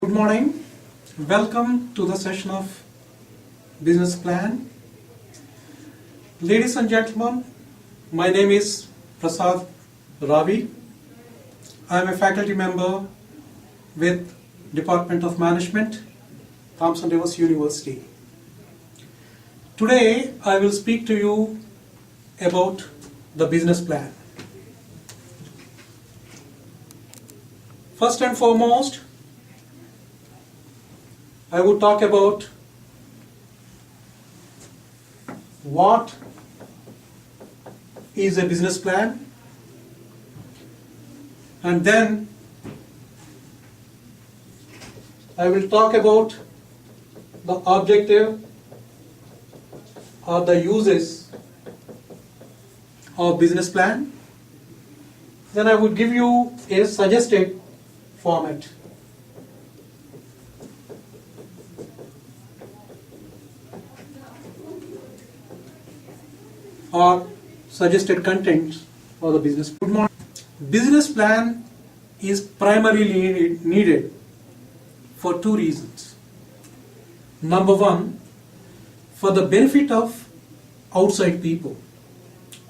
Good morning. Welcome to the session of Business Plan. Ladies and gentlemen, my name is Prasad Ravi. I am a faculty member with Department of Management, Thomson Rivers University. Today I will speak to you about the business plan. First and foremost, I would talk about what is a business plan, and then I will talk about the objective or the uses of business plan. Then I would give you a suggested format. Or suggested contents for the business. Good morning. Business plan is primarily needed for two reasons. Number one, for the benefit of outside people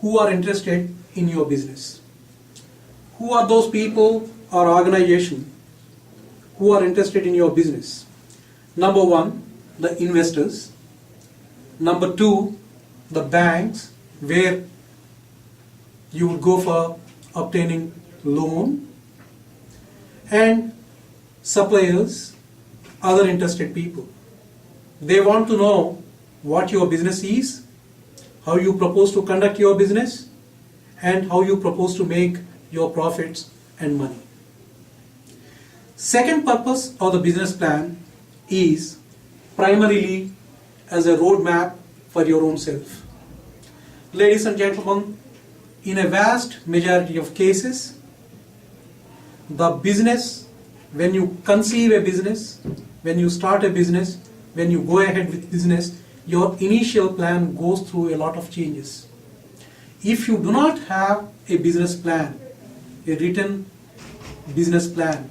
who are interested in your business. Who are those people or organization who are interested in your business? Number one, the investors. Number two, the banks, where you would go for obtaining loan, and suppliers, other interested people. They want to know what your business is, how you propose to conduct your business, and how you propose to make your profits and money. Second purpose of the business plan is primarily as a roadmap for your own self. Ladies and gentlemen, in a vast majority of cases, the business, when you conceive a business, when you start a business, when you go ahead with business, your initial plan goes through a lot of changes. If you do not have a business plan, a written business plan,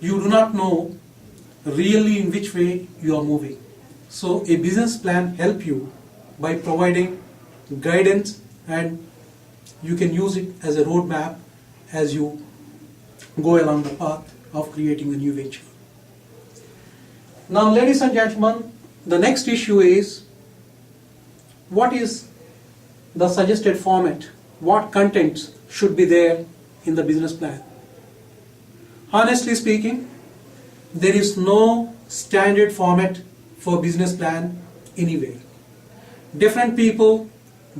you do not know really in which way you are moving. So a business plan helps you by providing guidance, and you can use it as a roadmap as you go along the path of creating a new venture. Now, ladies and gentlemen, the next issue is, what is the suggested format? What contents should be there in the business plan? Honestly speaking, there is no standard format for business plan anywhere. Different people,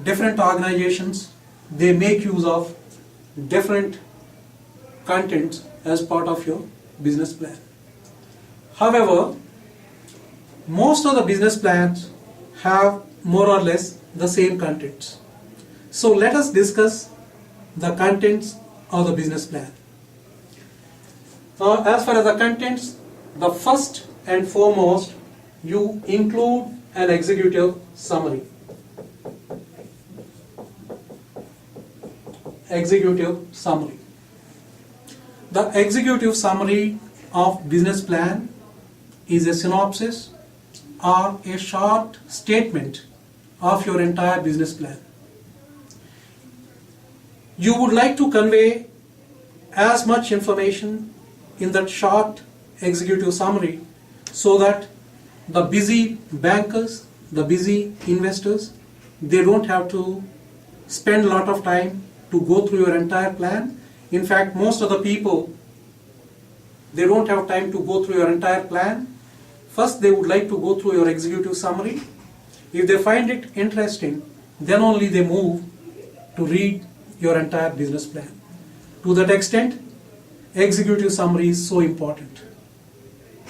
different organizations, they make use of different contents as part of your business plan. However, most of the business plans have more or less the same contents. So let us discuss the contents of the business plan. Now, as far as the contents, the first and foremost, you include an executive summary. Executive summary. The executive summary of business plan is a synopsis or a short statement of your entire business plan. You would like to convey as much information in that short executive summary so that the busy bankers, the busy investors, they don't have to spend a lot of time to go through your entire plan. In fact, most of the people, they don't have time to go through your entire plan. First, they would like to go through your executive summary. If they find it interesting, then only they move to read your entire business plan. To that extent, executive summary is so important.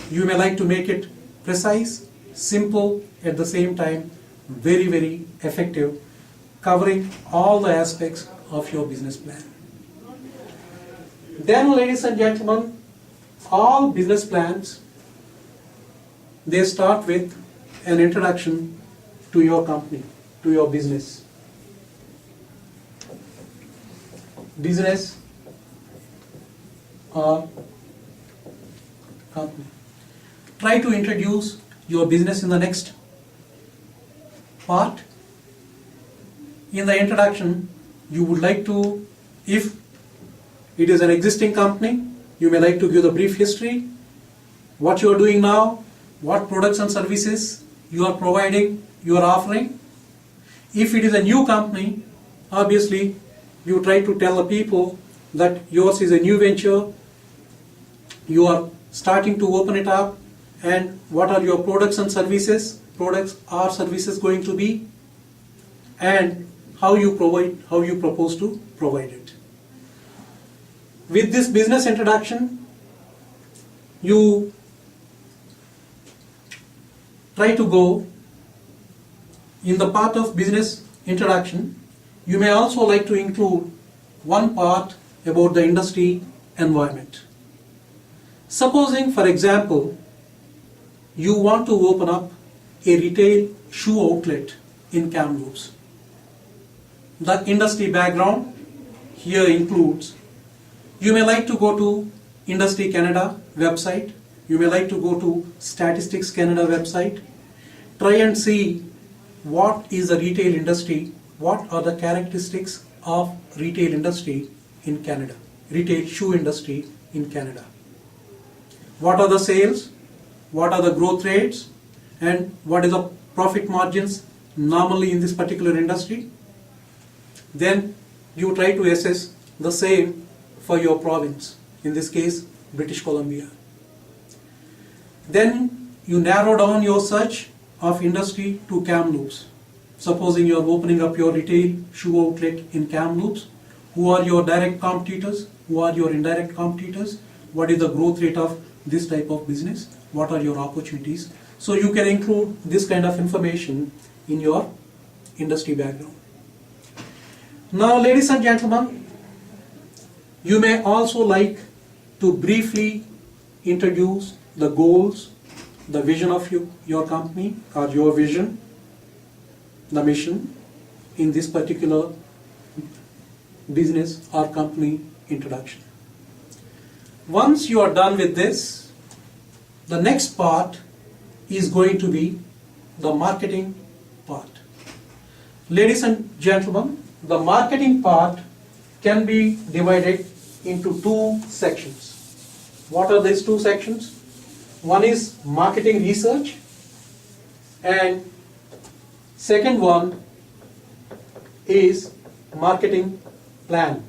You may like to make it precise, simple, at the same time very, very effective, covering all the aspects of your business plan. Then, ladies and gentlemen, all business plans, they start with an introduction to your company, to your business. Business or company. Try to introduce your business in the next part. In the introduction, you would like to, if it is an existing company, you may like to give the brief history, what you are doing now, what products and services you are providing, you are offering. If it is a new company, obviously you try to tell the people that yours is a new venture, you are starting to open it up, and what are your products and services, products or services going to be, and how you propose to provide it. With this business introduction, you try to go in the part of business introduction. You may also like to include one part about the industry environment. Supposing, for example, you want to open up a retail shoe outlet in Kamloops. The industry background here includes, you may like to go to Industry Canada website, you may like to go to Statistics Canada website, try and see what is the retail industry, what are the characteristics of retail industry in Canada, retail shoe industry in Canada. What are the sales, what are the growth rates, and what is the profit margins normally in this particular industry. Then you try to assess the same for your province, in this case British Columbia. Then you narrow down your search of industry to Kamloops. Supposing you are opening up your retail shoe outlet in Kamloops, who are your direct competitors, who are your indirect competitors, what is the growth rate of this type of business, what are your opportunities. So you can include this kind of information in your industry background. Now, ladies and gentlemen, you may also like to briefly introduce the goals, the vision of your company, or your vision, the mission in this particular business or company introduction. Once you are done with this, the next part is going to be the marketing part. Ladies and gentlemen, the marketing part can be divided into two sections. What are these two sections? One is marketing research, and second one is marketing plan.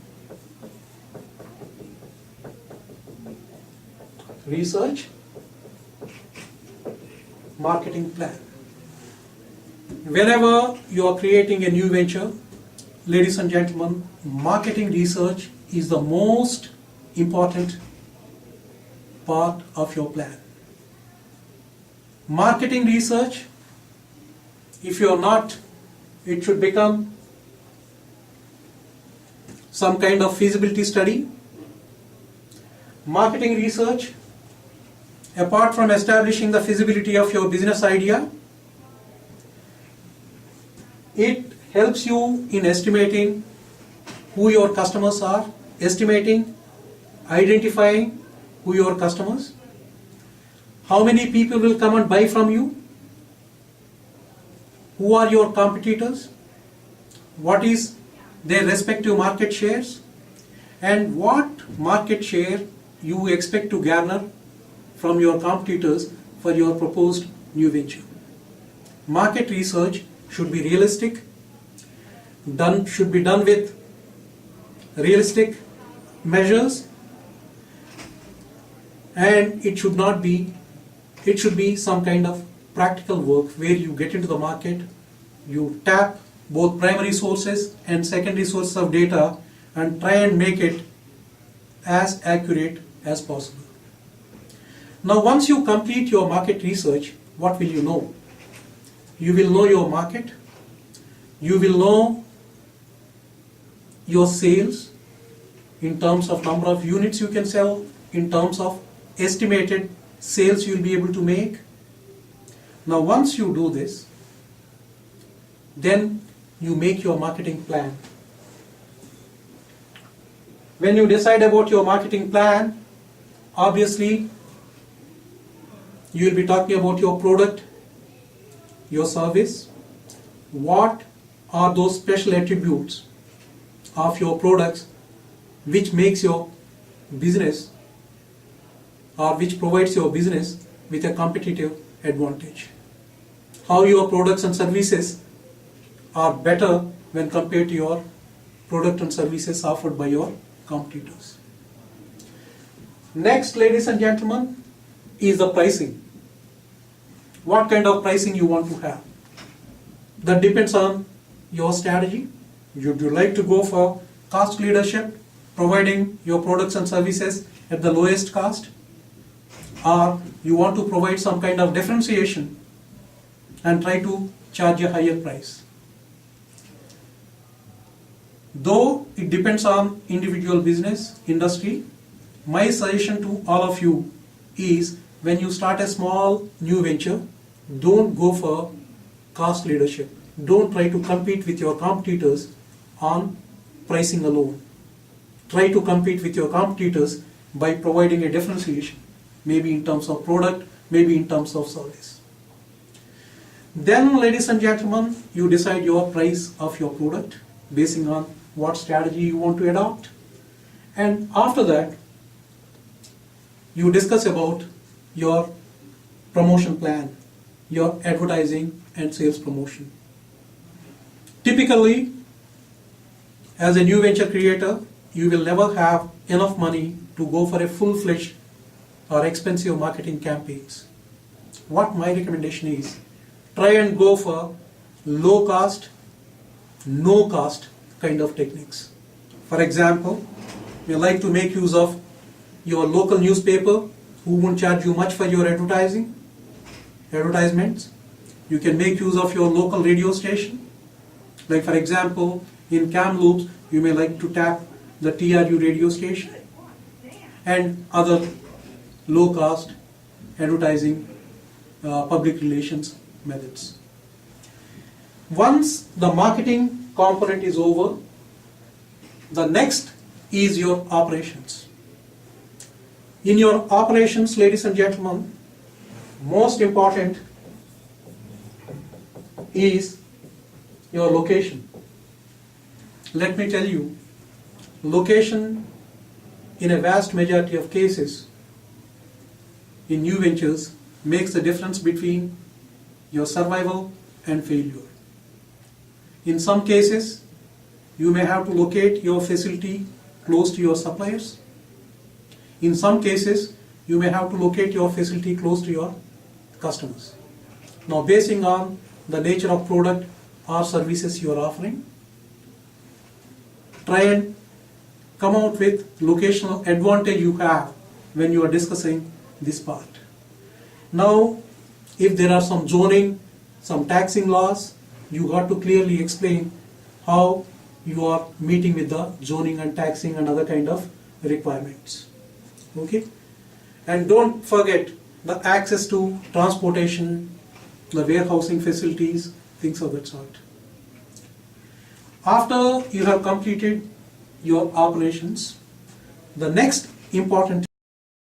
Research, marketing plan. Whenever you are creating a new venture, ladies and gentlemen, marketing research is the most important part of your plan. Marketing research, if you are not, it should become some kind of feasibility study. Marketing research, apart from establishing the feasibility of your business idea, it helps you in estimating who your customers are, identifying who your customers, how many people will come and buy from you, who are your competitors, what is their respective market shares, and what market share you expect to garner from your competitors for your proposed new venture. Market research should be realistic, should be done with realistic measures, and it should be some kind of practical work where you get into the market, you tap both primary sources and secondary sources of data and try and make it as accurate as possible. Now, once you complete your market research, what will you know? You will know your market, you will know your sales in terms of number of units you can sell, in terms of estimated sales you will be able to make. Now, once you do this, then you make your marketing plan. When you decide about your marketing plan, obviously you will be talking about your product, your service. What are those special attributes of your products which makes your business or which provides your business with a competitive advantage? How your products and services are better when compared to your product and services offered by your competitors. Next, ladies and gentlemen, is the pricing. What kind of pricing you want to have? That depends on your strategy. Would you like to go for cost leadership, providing your products and services at the lowest cost? Or you want to provide some kind of differentiation and try to charge a higher price? Though it depends on individual business, industry, my suggestion to all of you is, when you start a small new venture, don't go for cost leadership. Don't try to compete with your competitors on pricing alone. Try to compete with your competitors by providing a differentiation, maybe in terms of product, maybe in terms of service. Then, ladies and gentlemen, you decide your price of your product basing on what strategy you want to adopt. And after that, you discuss about your promotion plan, your advertising and sales promotion. Typically, as a new venture creator, you will never have enough money to go for a full-fledged or expensive marketing campaigns. What my recommendation is, try and go for low cost, no cost kind of techniques. For example, you like to make use of your local newspaper who won't charge you much for your advertisements. You can make use of your local radio station. Like for example, in Kamloops, you may like to tap the TRU radio station and other low cost advertising public relations methods. Once the marketing component is over, the next is your operations. In your operations, ladies and gentlemen, most important is your location. Let me tell you, location in a vast majority of cases in new ventures makes the difference between your survival and failure. In some cases, you may have to locate your facility close to your suppliers. In some cases, you may have to locate your facility close to your customers. Now, basing on the nature of product or services you are offering, try and come out with locational advantage you have when you are discussing this part. Now, if there are some zoning, some taxing laws, you have to clearly explain how you are meeting with the zoning and taxing and other kind of requirements. Okay? And don't forget the access to transportation, the warehousing facilities, things of that sort. After you have completed your operations, the next important